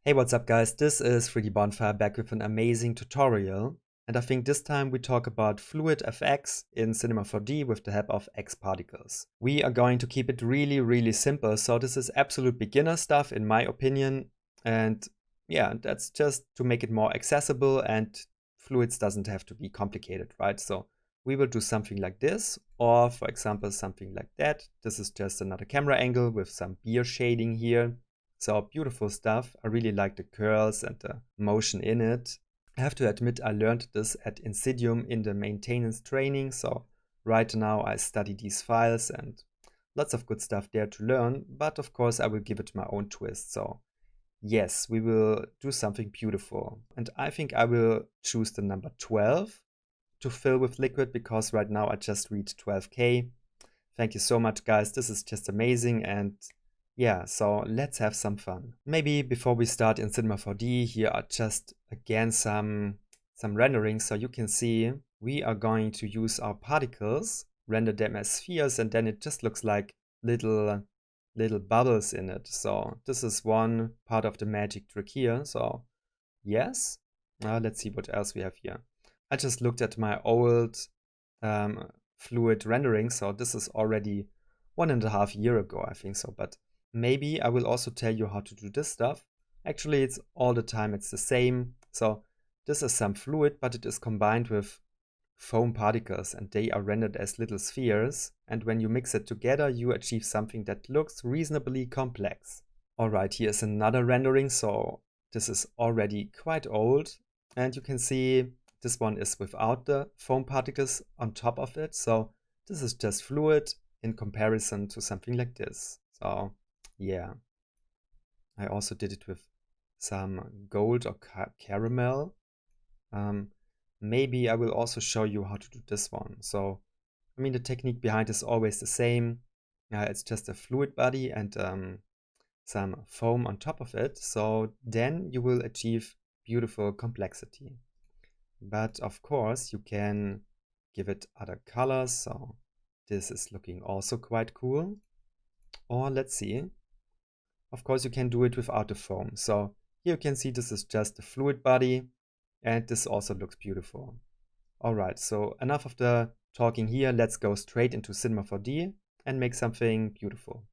Hey, what's up guys? This is 3D Bonfire back with an amazing tutorial. And I think this time we talk about fluid FX in Cinema 4D with the help of X particles. We are going to keep it really simple. So this is absolute beginner stuff in my opinion. And yeah, that's just to make it more accessible, and fluids doesn't have to be complicated, right? So we will do something like this, or for example, something like that. This is just another camera angle with some beer shading here. So beautiful stuff. I really like the curls and the motion in it. I have to admit I learned this at Insidium in the maintenance training. So right now I study these files and lots of good stuff there to learn. But of course I will give it my own twist. So yes, we will do something beautiful. And I think I will choose the number 12 to fill with liquid because right now I just read 12K. Thank you so much guys. This is just amazing. And yeah, so let's have some fun. Maybe before we start in Cinema 4D, here are just again some renderings. So you can see we are going to use our particles, render them as spheres, and then it just looks like little bubbles in it. So this is one part of the magic trick here. So yes, let's see what else we have here. I just looked at my old fluid rendering. So this is already 1.5 years ago, I think so, but maybe I will also tell you how to do this stuff. Actually, it's all the time, it's the same. So this is some fluid, but it is combined with foam particles and they are rendered as little spheres. And when you mix it together, you achieve something that looks reasonably complex. All right, here's another rendering. So this is already quite old. And you can see this one is without the foam particles on top of it. So this is just fluid in comparison to something like this. So yeah, I also did it with some gold or caramel. Maybe I will also show you how to do this one. So, I mean, the technique behind is always the same. It's just a fluid body and some foam on top of it. So then you will achieve beautiful complexity. But of course, you can give it other colors. So this is looking also quite cool. Or let's see. Of course, you can do it without the foam. So here you can see this is just the fluid body, and this also looks beautiful. All right, so enough of the talking here. Let's go straight into Cinema 4D and make something beautiful.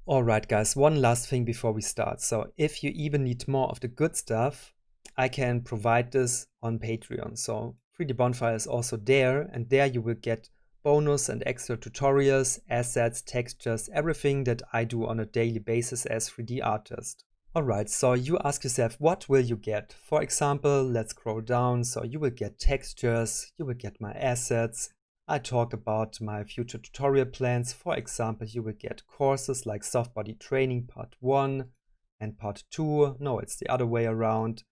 All right, guys, one last thing before we start. So if you even need more of the good stuff, I can provide this on Patreon. So 3D Bonfire is also there, and there you will get bonus and extra tutorials, assets, textures, everything that I do on a daily basis as 3D artist. Alright, so you ask yourself, what will you get? For example, let's scroll down. So you will get textures, you will get my assets. I talk about my future tutorial plans. For example, you will get courses like Soft Body Training Part 1 and Part 2. No, it's the other way around.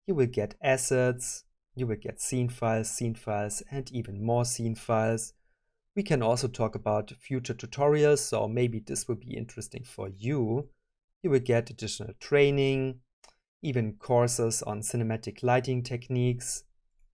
You will get assets, you will get scene files, and even more scene files. We can also talk about future tutorials, so maybe this will be interesting for you. You will get additional training, even courses on cinematic lighting techniques,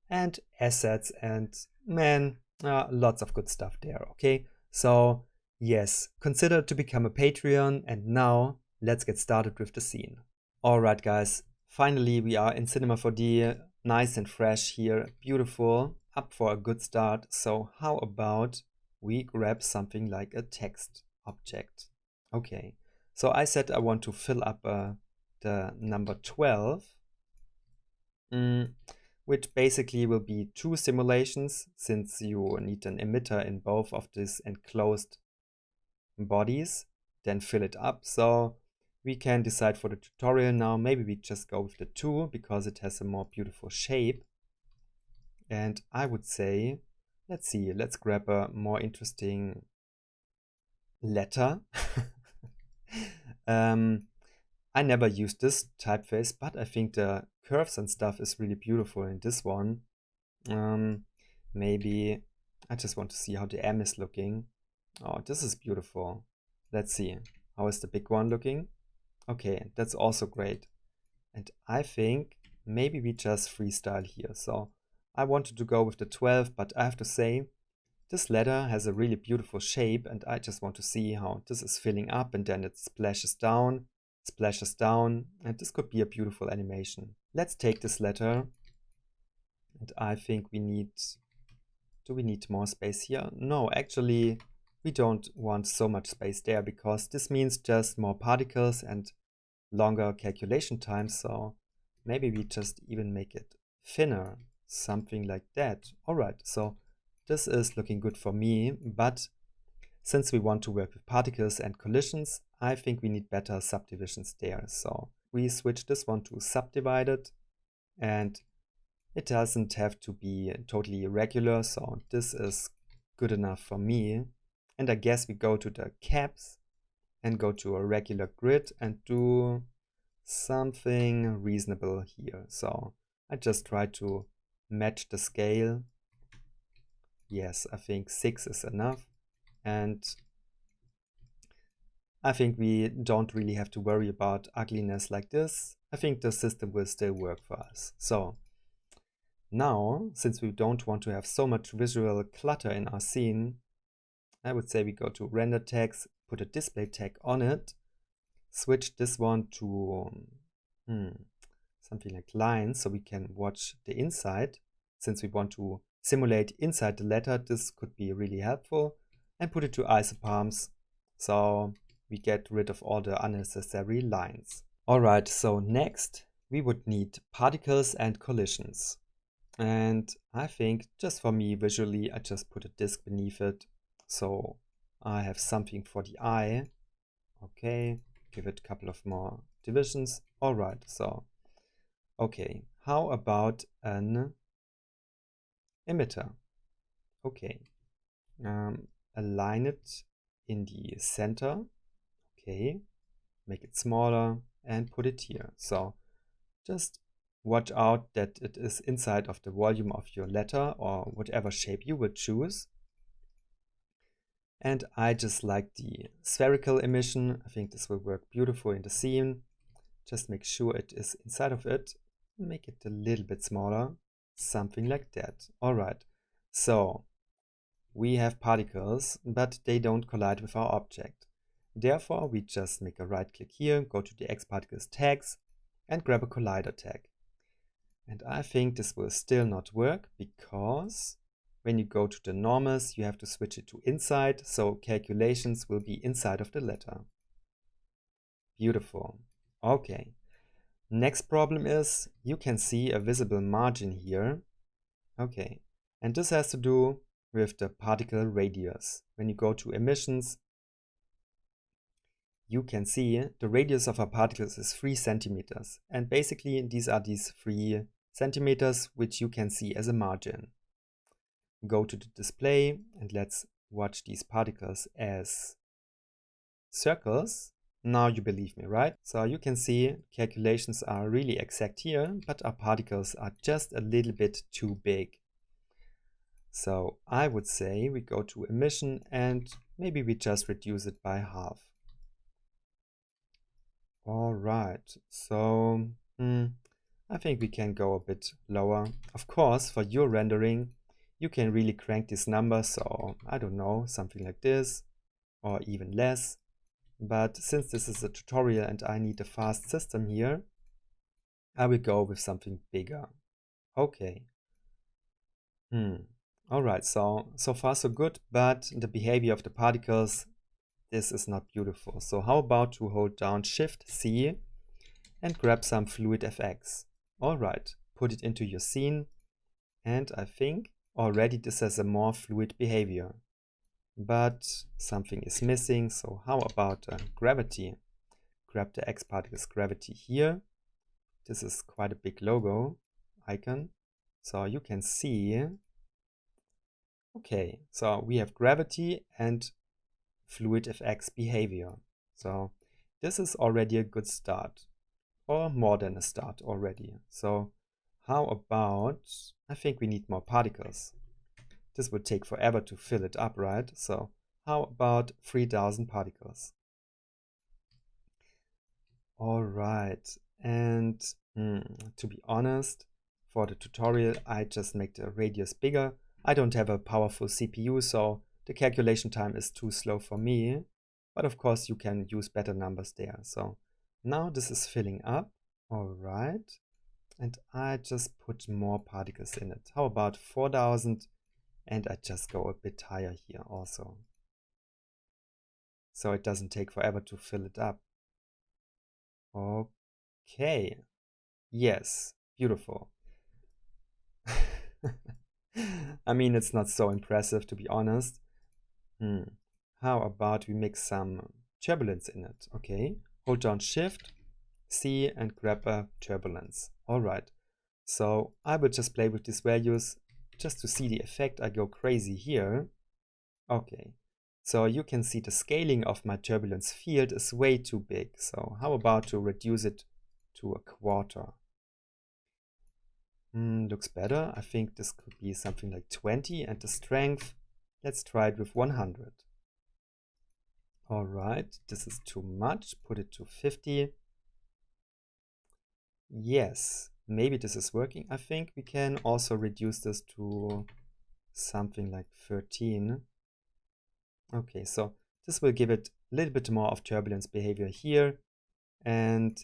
and assets, and man, lots of good stuff there, okay? So yes, consider to become a Patreon, and now let's get started with the scene. Alright guys, finally we are in Cinema 4D, nice and fresh here, beautiful, up for a good start. So how about we grab something like a text object. Okay, so I said I want to fill up the number 12, which basically will be 2 simulations since you need an emitter in both of these enclosed bodies, then fill it up. So we can decide for the tutorial now, maybe we just go with the 2 because it has a more beautiful shape. And I would say, let's see, let's grab a more interesting letter. I never used this typeface, but I think the curves and stuff is really beautiful in this one. Maybe I just want to see how the M is looking. Oh, this is beautiful. Let's see. How is the big one looking? Okay, that's also great. And I think maybe we just freestyle here. So I wanted to go with the 12, but I have to say, this letter has a really beautiful shape and I just want to see how this is filling up and then it splashes down. splashes down, and this could be a beautiful animation. Let's take this letter, and I think we need, do we need more space here? No, actually we don't want so much space there, because this means just more particles and longer calculation time, so maybe we just even make it thinner, something like that. Alright, so this is looking good for me, but since we want to work with particles and collisions, I think we need better subdivisions there. So we switch this one to subdivided, and it doesn't have to be totally irregular, so this is good enough for me. And I guess we go to the caps and go to a regular grid and do something reasonable here. So I just try to match the scale. Yes, I think 6 is enough. And I think we don't really have to worry about ugliness like this. I think the system will still work for us. So now, since we don't want to have so much visual clutter in our scene, I would say we go to render tags, put a display tag on it, switch this one to something like lines, so we can watch the inside. Since we want to simulate inside the letter, this could be really helpful. And put it to isopalms, so we get rid of all the unnecessary lines. Alright, so next we would need particles and collisions. And I think just for me visually, I just put a disk beneath it, so I have something for the eye. Okay, give it a couple of more divisions. Alright, so okay, how about an emitter? Okay, align it in the center. Okay, make it smaller and put it here. So just watch out that it is inside of the volume of your letter or whatever shape you would choose. And I just like the spherical emission. I think this will work beautiful in the scene. Just make sure it is inside of it. Make it a little bit smaller, something like that. Alright, so we have particles, but they don't collide with our object. Therefore, we just make a right click here, go to the xParticles tags, and grab a collider tag. And I think this will still not work, because when you go to the normals, you have to switch it to inside, so calculations will be inside of the letter. Beautiful. Okay. Next problem is, you can see a visible margin here. Okay. And this has to do with the particle radius. When you go to emissions, you can see the radius of our particles is 3 centimeters. And basically these are these 3 centimeters which you can see as a margin. Go to the display and let's watch these particles as circles. Now you believe me, right? So you can see calculations are really exact here, but our particles are just a little bit too big. So I would say we go to emission and maybe we just reduce it by half. Alright, so I think we can go a bit lower. Of course, for your rendering, you can really crank these numbers, so I don't know, something like this, or even less. But since this is a tutorial and I need a fast system here, I will go with something bigger. Okay. Alright, so far so good, but the behavior of the particles, this is not beautiful. So how about to hold down Shift C and grab some Fluid FX. Alright, put it into your scene, and I think already this has a more fluid behavior. But something is missing, so how about gravity? Grab the xParticles gravity here. This is quite a big logo icon, so you can see. Okay, so we have gravity and Fluid FX behavior. So this is already a good start, or more than a start already. So how about, I think we need more particles. This would take forever to fill it up, right? So how about 3000 particles? Alright, and to be honest, for the tutorial I just make the radius bigger. I don't have a powerful CPU, so the calculation time is too slow for me. But of course you can use better numbers there. So Now this is filling up. All right. And I just put more particles in it. How about 4000? And I just go a bit higher here also. So it doesn't take forever to fill it up. Okay. Yes, beautiful. I mean, it's not so impressive, to be honest. How about we mix some turbulence in it? Okay. Hold down Shift, C, and grab a turbulence. All right. So I will just play with these values just to see the effect. I go crazy here. Okay. So you can see the scaling of my turbulence field is way too big. So how about to reduce it to a quarter? Looks better. I think this could be something like 20, and the strength, let's try it with 100. All right, this is too much. Put it to 50. Yes, maybe this is working. I think we can also reduce this to something like 13. Okay, so this will give it a little bit more of turbulence behavior here. And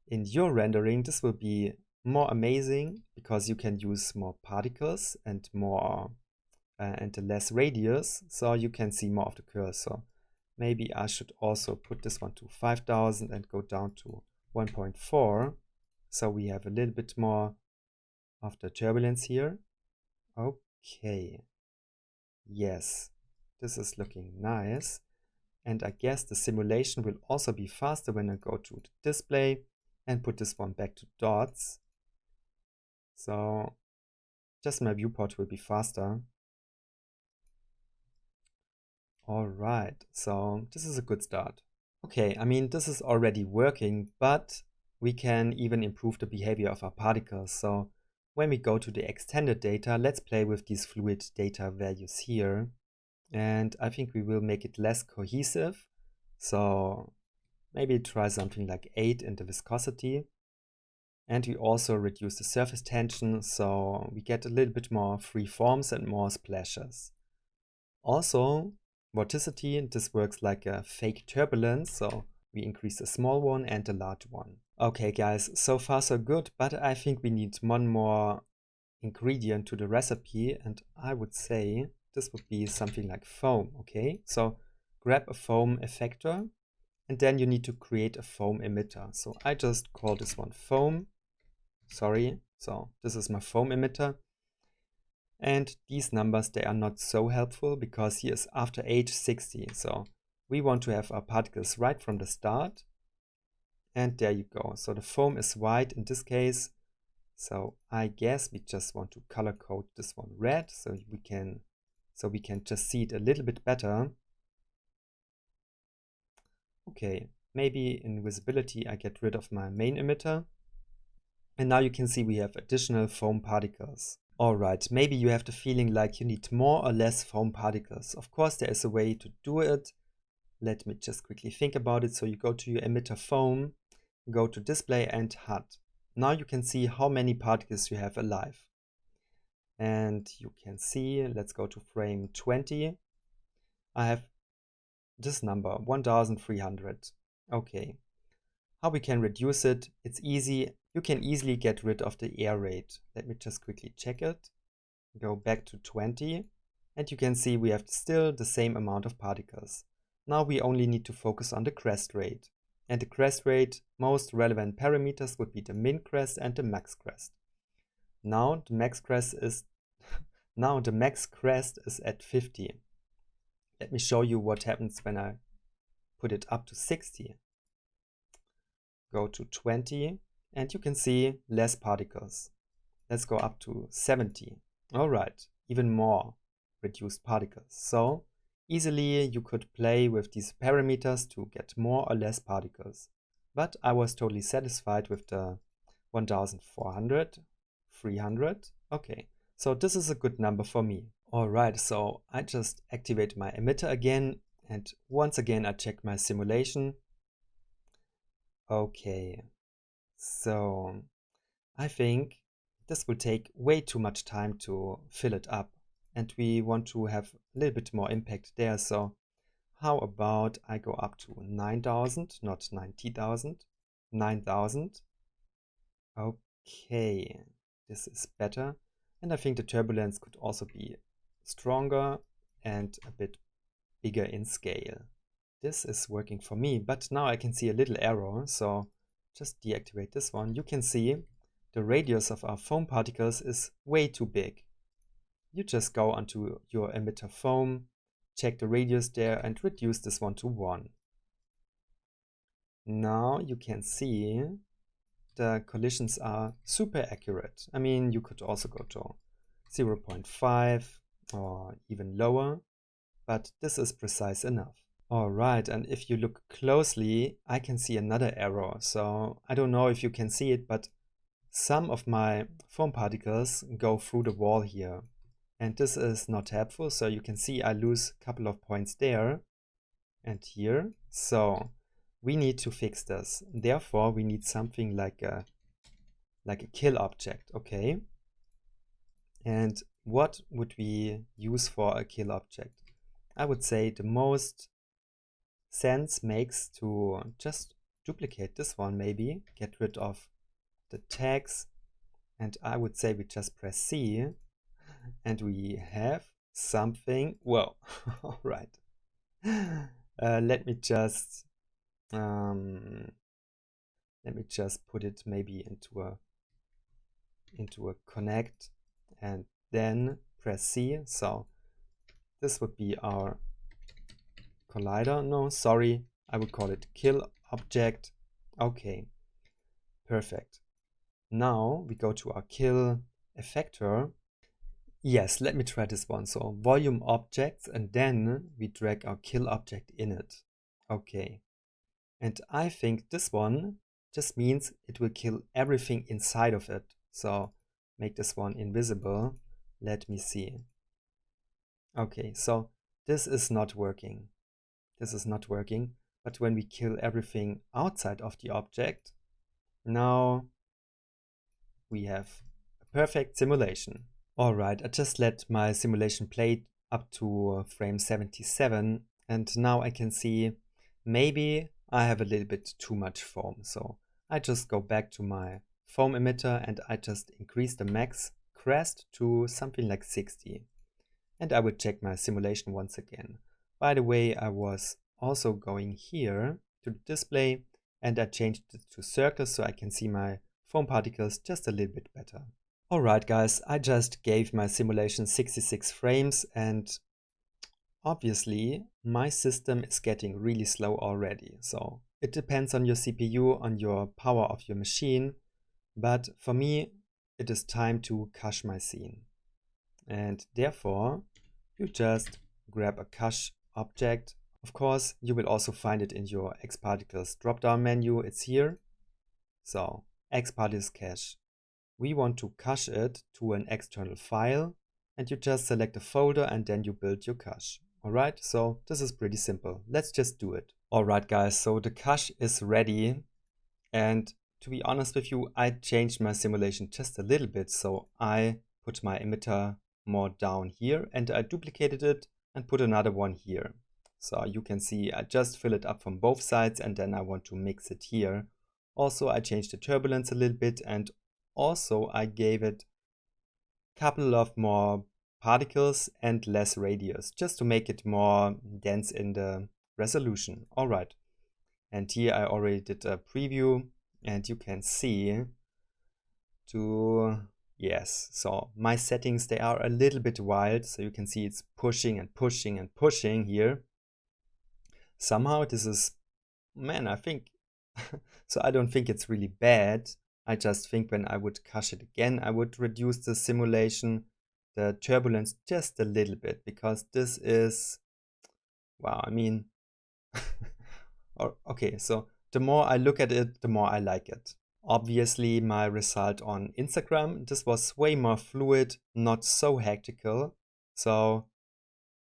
in your rendering, this will be more amazing because you can use more particles and more and less radius, so you can see more of the curve. So maybe I should also put this one to 5000 and go down to 1.4. So we have a little bit more of the turbulence here. Okay. Yes, this is looking nice. And I guess the simulation will also be faster when I go to the display and put this one back to dots. So just my viewport will be faster. All right, so this is a good start. Okay, I mean, this is already working, but we can even improve the behavior of our particles. So when we go to the extended data, let's play with these fluid data values here. And I think we will make it less cohesive. So maybe try something like 8 in the viscosity. And we also reduce the surface tension, so we get a little bit more free forms and more splashes. Also, vorticity, this works like a fake turbulence, so we increase the small one and the large one. Okay guys, so far so good, but I think we need one more ingredient to the recipe, and I would say this would be something like foam, okay? So grab a foam effector, and then you need to create a foam emitter. So I just call this one foam. Sorry, so this is my foam emitter. And these numbers, they are not so helpful because here is after age 60. So we want to have our particles right from the start. And there you go. So the foam is white in this case. So I guess we just want to color code this one red so we can just see it a little bit better. Okay, maybe in visibility I get rid of my main emitter. And now you can see we have additional foam particles. Alright, maybe you have the feeling like you need more or less foam particles. Of course, there is a way to do it. Let me just quickly think about it. So you go to your emitter foam, go to display and HUD. Now you can see how many particles you have alive. And you can see, let's go to frame 20. I have this number, 1300. Okay. How we can reduce it? It's easy. You can easily get rid of the air rate. Let me just quickly check it. Go back to 20, and you can see we have still the same amount of particles. Now we only need to focus on the crest rate. And the crest rate, most relevant parameters would be the min crest and the max crest. Now the max crest is at 50. Let me show you what happens when I put it up to 60. Go to 20, and you can see less particles. Let's go up to 70. All right, even more reduced particles. So easily you could play with these parameters to get more or less particles. But I was totally satisfied with the 1400, 300. Okay, so this is a good number for me. All right, so I just activate my emitter again, and once again I check my simulation. Okay, so I think this will take way too much time to fill it up, and we want to have a little bit more impact there. So how about I go up to 9000, not 90,000. 9,000. Okay, this is better. And I think the turbulence could also be stronger and a bit bigger in scale. This is working for me, but now I can see a little error, so just deactivate this one. You can see the radius of our foam particles is way too big. You just go onto your emitter foam, check the radius there and reduce this one to 1. Now you can see the collisions are super accurate. I mean, you could also go to 0.5 or even lower, but this is precise enough. Alright, and if you look closely, I can see another error. So I don't know if you can see it, but some of my foam particles go through the wall here. And this is not helpful, so you can see I lose a couple of points there and here. So we need to fix this. Therefore, we need something like a kill object, okay? And what would we use for a kill object? I would say the most sense makes to just duplicate this one, maybe get rid of the tags, and I would say we just press C and we have something. Whoa. All right. Let me just put it maybe into a connect and then press C. So this would be our collider. No, sorry, I would call it kill object. Okay, perfect. Now we go to our kill effector. Yes, let me try this one. So volume objects, and then we drag our kill object in it. Okay, and I think this one just means it will kill everything inside of it. So make this one invisible. Let me see. Okay, so this is not working. This is not working, but when we kill everything outside of the object, now we have a perfect simulation. Alright, I just let my simulation play up to frame 77, and now I can see maybe I have a little bit too much foam. So I just go back to my foam emitter and I just increase the max crest to something like 60. And I will check my simulation once again. By the way, I was also going here to the display and I changed it to circles so I can see my foam particles just a little bit better. Alright guys, I just gave my simulation 66 frames and obviously my system is getting really slow already. So it depends on your CPU, on your power of your machine, but for me it is time to cache my scene. And therefore you just grab a cache object. Of course, you will also find it in your Xparticles drop-down menu. It's here. So Xparticles cache. We want to cache it to an external file, and you just select a folder and then you build your cache. Alright, so this is pretty simple. Let's just do it. Alright guys, so the cache is ready, and to be honest with you, I changed my simulation just a little bit. So I put my emitter more down here and I duplicated it and put another one here. So you can see I just fill it up from both sides and then I want to mix it here. Also I changed the turbulence a little bit and also I gave it a couple of more particles and less radius just to make it more dense in the resolution. Alright, and here I already did a preview and you can see yes, so my settings, they are a little bit wild, so you can see it's pushing and pushing and pushing here. Somehow this is, man, I think, so I don't think it's really bad. I just think when I would cache it again, I would reduce the simulation, the turbulence just a little bit, because this is, wow, I mean, okay, so the more I look at it, the more I like it. Obviously, my result on Instagram, this was way more fluid, not so hectical. So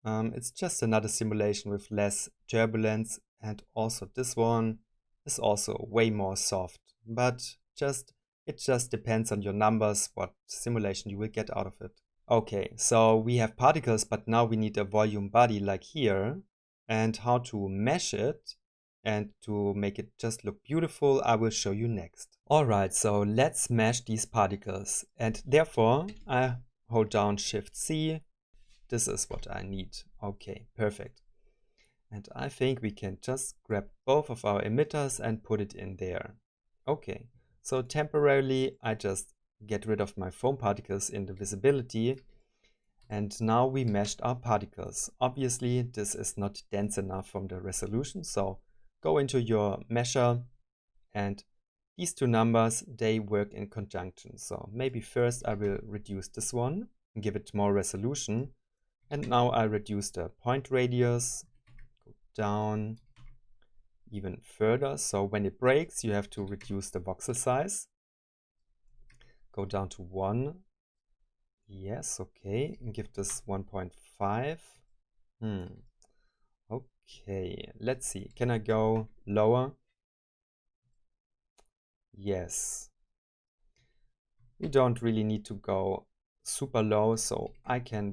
it's just another simulation with less turbulence, and also this one is also way more soft. But it just depends on your numbers, what simulation you will get out of it. Okay, so we have particles, but now we need a volume body like here. And how to mesh it? And to make it just look beautiful, I will show you next. Alright, so let's mesh these particles. And therefore, I hold down Shift C. This is what I need. Okay, perfect. And I think we can just grab both of our emitters and put it in there. Okay, so temporarily I just get rid of my foam particles in the visibility. And now we meshed our particles. Obviously, this is not dense enough from the resolution, so go into your mesher, and these two numbers, they work in conjunction. So maybe first I will reduce this one and give it more resolution. And now I reduce the point radius, go down even further. So when it breaks, you have to reduce the voxel size. Go down to 1. Yes, okay, and give this 1.5. Okay, let's see. Can I go lower? Yes. We don't really need to go super low, so I can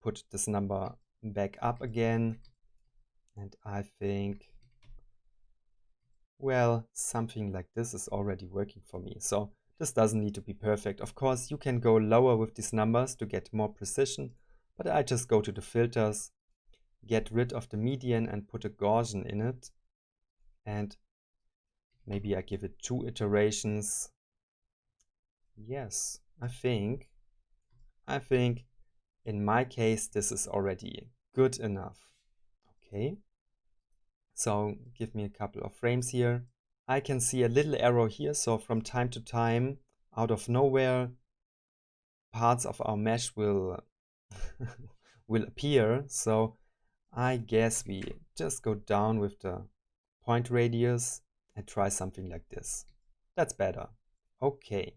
put this number back up again. And I think, well, something like this is already working for me. So this doesn't need to be perfect. Of course, you can go lower with these numbers to get more precision, but I just go to the filters, get rid of the median and put a Gaussian in it. And maybe I give it 2 iterations. Yes, I think in my case this is already good enough. Okay, so give me a couple of frames here. I can see a little arrow here, so from time to time, out of nowhere, parts of our mesh will will appear. So I guess we just go down with the point radius and try something like this. That's better. Okay.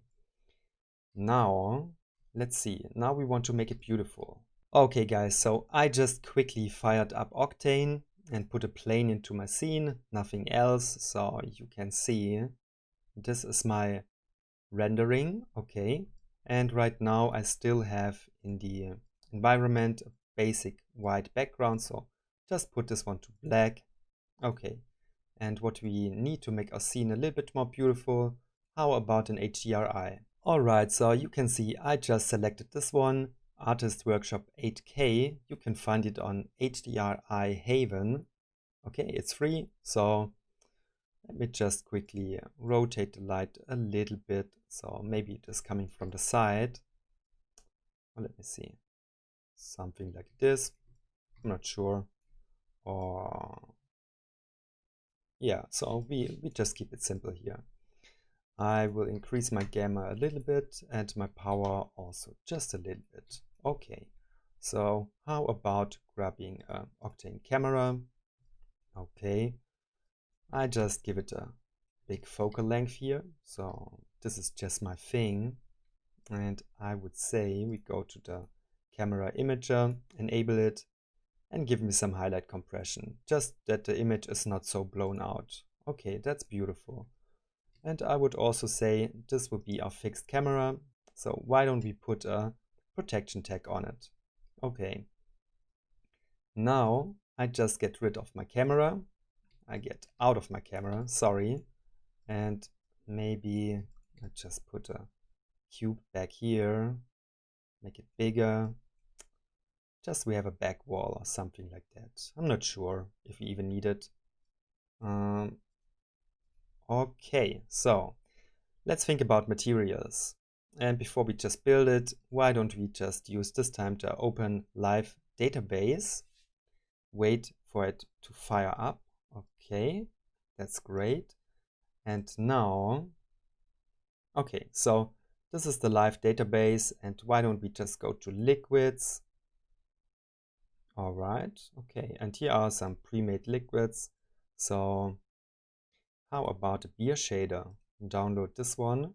Now, let's see. Now we want to make it beautiful. Okay guys, so I just quickly fired up Octane and put a plane into my scene, nothing else. So you can see this is my rendering, okay. And right now I still have in the environment a basic white background, so just put this one to black. Okay, and what we need to make our scene a little bit more beautiful, how about an HDRI? Alright, so you can see I just selected this one, Artist Workshop 8K. You can find it on HDRI Haven. Okay, it's free, so let me just quickly rotate the light a little bit. So maybe it is coming from the side. Well, let me see. Something like this. I'm not sure. Or yeah, so we just keep it simple here. I will increase my gamma a little bit and my power also just a little bit. Okay, so how about grabbing an Octane camera? Okay, I just give it a big focal length here. So this is just my thing. And I would say we go to the camera imager, enable it, and give me some highlight compression, just that the image is not so blown out. Okay, that's beautiful. And I would also say this would be our fixed camera. So why don't we put a protection tag on it? Okay. Now I just get rid of my camera. I get out of my camera, sorry. And maybe I just put a cube back here, make it bigger. Just we have a back wall or something like that. I'm not sure if we even need it. Okay, so let's think about materials. And before we just build it, why don't we just use this time to open live database, wait for it to fire up. Okay, that's great. And now, okay, so this is the live database, and why don't we just go to liquids? All right, okay, and here are some pre-made liquids. So how about a beer shader? Download this one.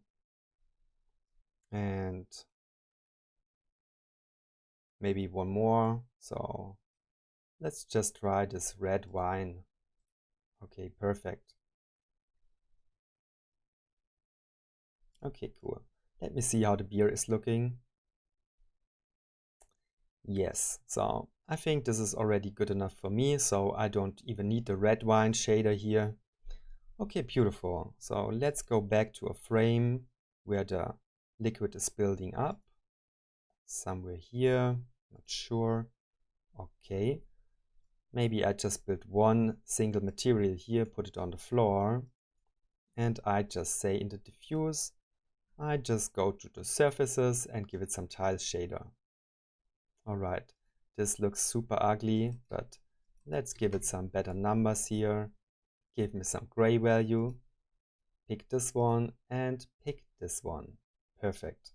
And maybe one more. So let's just try this red wine. Okay, perfect. Okay, cool. Let me see how the beer is looking. Yes, so I think this is already good enough for me, so I don't even need the red wine shader here. Okay, beautiful. So let's go back to a frame where the liquid is building up. Somewhere here, not sure. Okay. Maybe I just build one single material here, put it on the floor, and I just say in the diffuse, I just go to the surfaces and give it some tile shader. Alright, this looks super ugly, but let's give it some better numbers here. Give me some gray value, pick this one and pick this one. Perfect.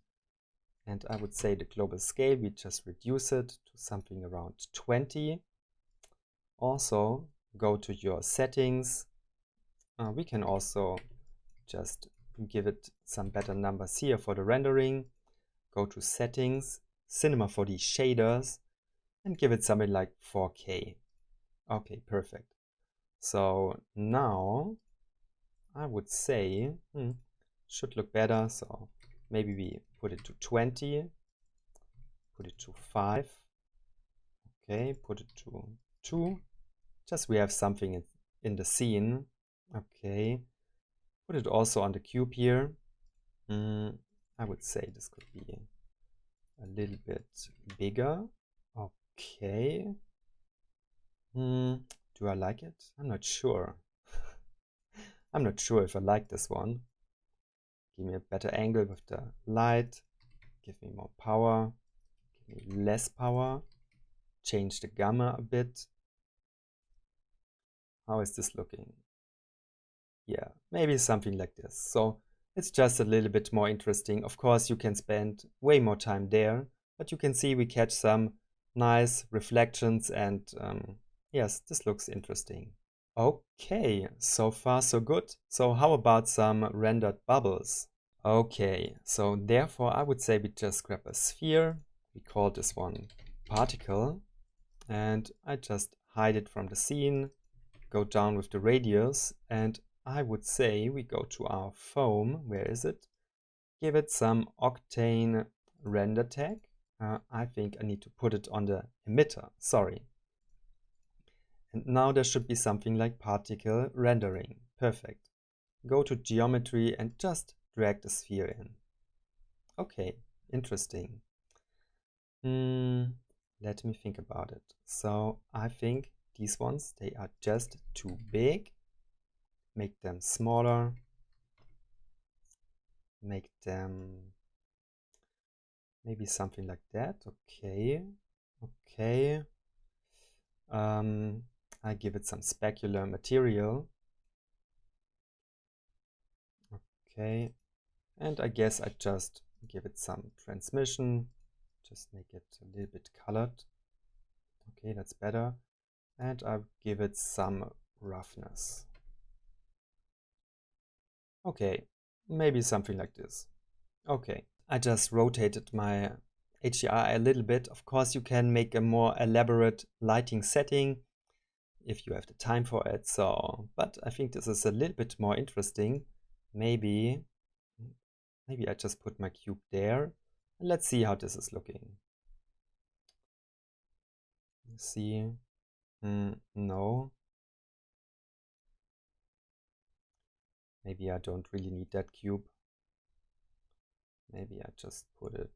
And I would say the global scale, we just reduce it to something around 20. Also, go to your settings. We can also just give it some better numbers here for the rendering. Go to settings, Cinema 4D shaders, and give it something like 4K. Okay, perfect. So now I would say should look better. So maybe we put it to 20, put it to 5. Okay, put it to 2. Just we have something in the scene. Okay, put it also on the cube here. I would say this could be a little bit bigger. Okay. Do I like it? I'm not sure. I'm not sure if I like this one. Give me a better angle with the light. Give me more power. Give me less power. Change the gamma a bit. How is this looking? Yeah, maybe something like this. So it's just a little bit more interesting. Of course, you can spend way more time there, but you can see we catch some nice reflections and yes, this looks interesting. Okay, so far so good. So how about some rendered bubbles? Okay, so therefore I would say we just grab a sphere. We call this one particle and I just hide it from the scene, go down with the radius, and I would say we go to our foam. Where is it? Give it some octane render tag. I think I need to put it on the emitter, sorry. And now there should be something like particle rendering. Perfect. Go to geometry and just drag the sphere in. Okay, interesting. Let me think about it. So I think these ones, they are just too big. Make them smaller. Make them maybe something like that. Okay. Okay. I give it some specular material. Okay. And I guess I just give it some transmission. Just make it a little bit colored. Okay, that's better. And I give it some roughness. Okay, maybe something like this. Okay, I just rotated my HDR a little bit. Of course, you can make a more elaborate lighting setting if you have the time for it. So, but I think this is a little bit more interesting. Maybe I just put my cube there. And let's see how this is looking. Let's see. No. Maybe I don't really need that cube. Maybe I just put it,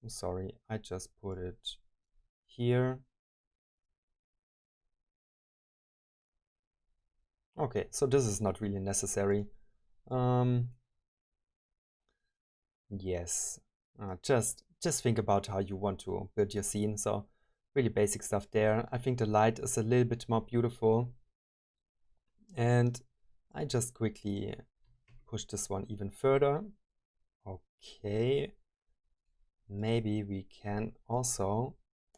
I'm sorry, I just put it here. Okay, so this is not really necessary. Yes, just think about how you want to build your scene. So really basic stuff there. I think the light is a little bit more beautiful. And I just quickly push this one even further. Okay. Maybe we can also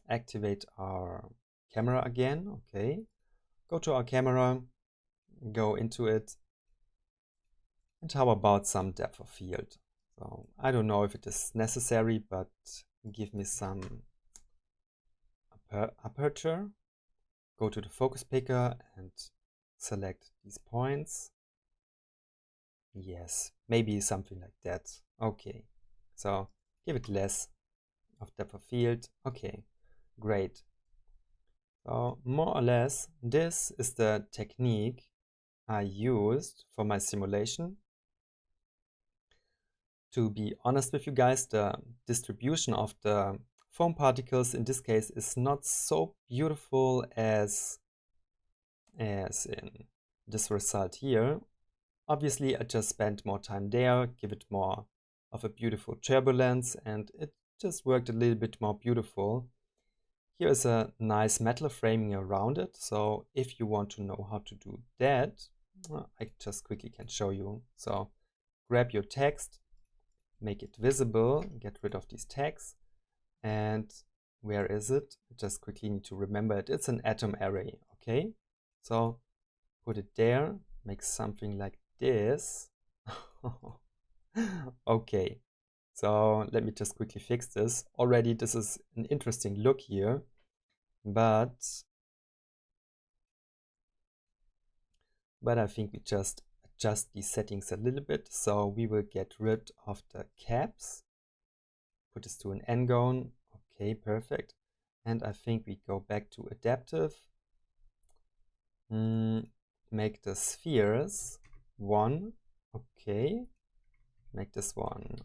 activate our camera again. Okay. Go to our camera, go into it. And how about some depth of field? So I don't know if it is necessary, but give me some aperture. Go to the focus picker and select these points. Yes, maybe something like that. Okay, so give it less of depth of field. Okay, great. So more or less, this is the technique I used for my simulation. To be honest with you guys, the distribution of the foam particles in this case is not so beautiful as in this result here. Obviously, I just spent more time there, give it more of a beautiful turbulence, and it just worked a little bit more beautiful. Here is a nice metal framing around it, so if you want to know how to do that, I just quickly can show you. So grab your text, make it visible, get rid of these tags, and where is it? I just quickly need to remember it. It's an atom array, okay? So put it there, make something like this. Okay, so let me just quickly fix this. Already this is an interesting look here, but I think we just adjust these settings a little bit. So we will get rid of the caps, put this to an n-gone. Okay, perfect. And I think we go back to adaptive. Make the spheres 1. Okay. Make this one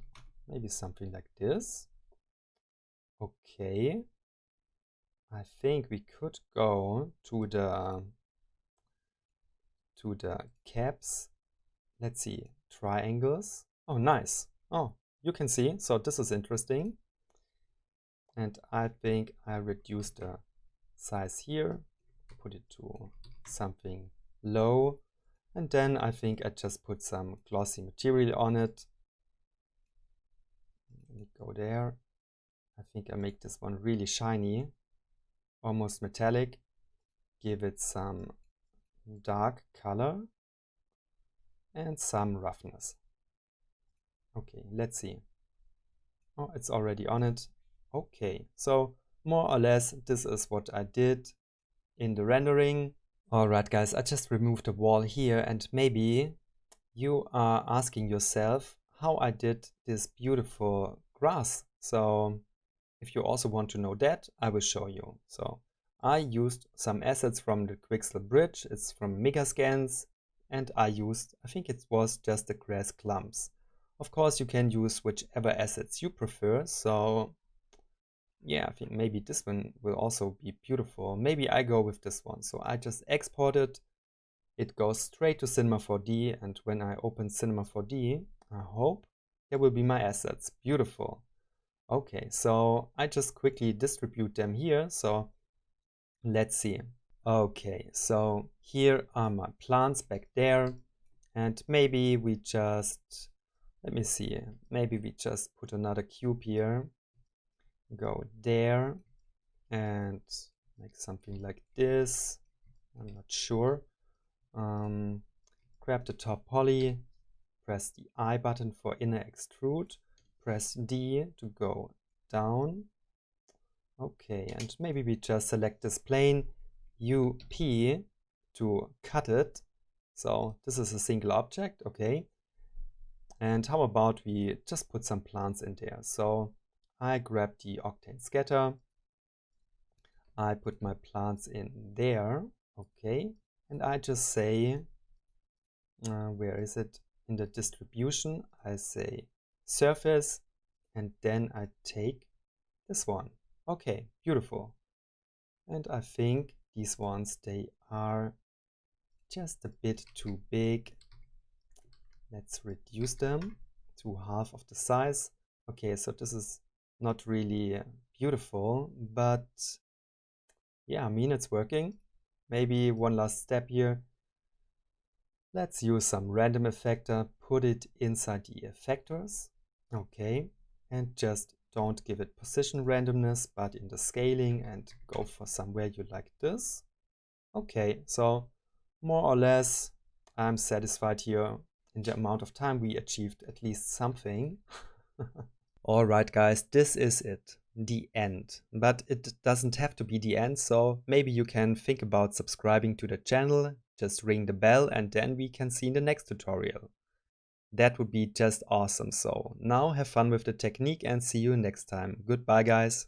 maybe something like this. Okay. I think we could go to the caps. Let's see, triangles. Oh, nice. Oh, you can see. So this is interesting. And I think I reduce the size here, put it to something low. And then I think I just put some glossy material on it. Let me go there. I think I make this one really shiny, almost metallic. Give it some dark color and some roughness. Okay, let's see. Oh, it's already on it. Okay, so more or less this is what I did in the rendering. Alright guys, I just removed the wall here, and maybe you are asking yourself how I did this beautiful grass. So if you also want to know that, I will show you. So I used some assets from the Quixel bridge. It's from Megascans, and I think it was just the grass clumps. Of course, you can use whichever assets you prefer. So yeah, I think maybe this one will also be beautiful. Maybe I go with this one. So I just export it. It goes straight to Cinema 4D, and when I open Cinema 4D, I hope there will be my assets. Beautiful. Okay, so I just quickly distribute them here. So let's see. Okay, so here are my plants back there, and maybe we just, let me see, maybe we just put another cube here, go there, and make something like this. I'm not sure. Grab the top poly, press the I button for inner extrude, press D to go down. Okay, and maybe we just select this plane, UP, to cut it. So this is a single object, okay. And how about we just put some plants in there? So I grab the octane scatter, I put my plants in there, okay. And I just say, where is it? In the distribution, I say surface, and then I take this one. Okay, beautiful. And I think these ones, they are just a bit too big. Let's reduce them to half of the size. Okay, so this is not really beautiful, but yeah, I mean, it's working. Maybe one last step here. Let's use some random effector, put it inside the effectors. Okay, and just don't give it position randomness, but in the scaling, and go for somewhere you like this. Okay, so more or less I'm satisfied here. In the amount of time we achieved at least something. Alright guys, this is it, the end. But it doesn't have to be the end, so maybe you can think about subscribing to the channel, just ring the bell, and then we can see in the next tutorial. That would be just awesome. So now have fun with the technique and see you next time. Goodbye guys.